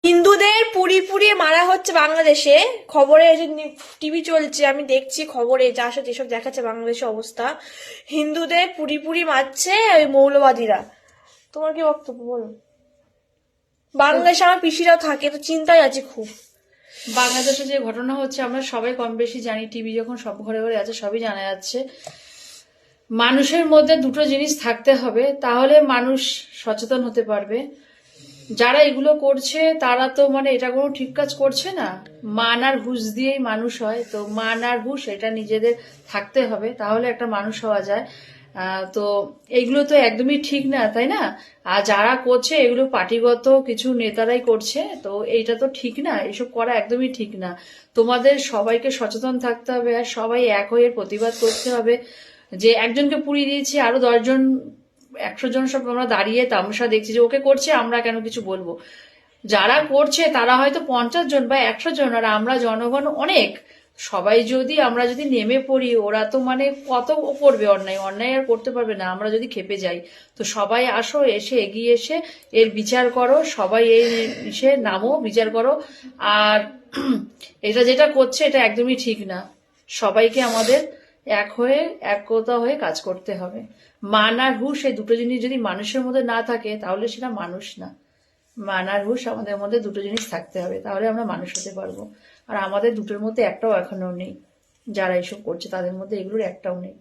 হিন্দুদের পুড়ি পুড়িয়ে মারা হচ্ছে বাংলাদেশে। খবরে টিভি চলছে, আমি দেখছি খবরে যা সাথে যেসব দেখাচ্ছে বাংলাদেশের অবস্থা। হিন্দুদের পুড়ি পুড়ি মারছে ওই মৌলবাদীরা। তোমার কি বক্তব্য বলো? বাংলাদেশে আমার পিসিরাও থাকে, তো চিন্তায় আছি খুব। বাংলাদেশে যে ঘটনা হচ্ছে আমরা সবাই কম বেশি জানি, টিভি যখন সব ঘরে ঘরে আছে সবই জানা যাচ্ছে। মানুষের মধ্যে দুটো জিনিস থাকতে হবে, তাহলে মানুষ সচেতন হতে পারবে। যারা এগুলো করছে তারা তো এটা কোনো ঠিক কাজ করছে না। মান আর হুঁশ দিয়েই মানুষ হয়, তো মান আর হুঁশ এটা নিজেদের থাকতে হবে, তাহলে একটা মানুষ হওয়া যায়। তো এগুলো তো একদমই ঠিক না, তাই না? আর যারা করছে এগুলো পার্টিগত কিছু নেতারাই করছে, তো এইটা তো ঠিক না, এসব করা একদমই ঠিক না। তোমাদের সবাইকে সচেতন থাকতে হবে আর সবাই এক হয়ে প্রতিবাদ করতে হবে। যে একজনকে পুড়িয়ে দিয়েছি, আরো 10 জন 100 জন সব আমরা দাঁড়িয়ে তামাশা দেখছি যে ওকে করছে, আমরা কেন কিছু বলবো? যারা করছে তারা হয়তো 50 জন বা 100 জন, আর আমরা জনগণ অনেক। সবাই যদি আমরা যদি নেমে পড়ি, ওরা তো কত করবে অন্যায়, অন্যায় আর করতে পারবে না আমরা যদি খেপে যাই। তো সবাই আসো, এসে এগিয়ে এসে এর বিচার করো, সবাই এই এসে নামো, বিচার করো। আর এটা যেটা করছে এটা একদমই ঠিক না। সবাইকে আমাদের এক হয়ে একতা হয়ে কাজ করতে হবে। মান আর হুঁশ এই দুটো জিনিস যদি মানুষের মধ্যে না থাকে তাহলে সেটা মানুষ না। মান আর হুঁশ আমাদের মধ্যে দুটো জিনিস থাকতে হবে, তাহলে আমরা মানুষ হতে পারবো। আর আমাদের দুটোর মধ্যে একটাও এখনো নেই। যারা এসব করছে তাদের মধ্যে এগুলোর একটাও নেই।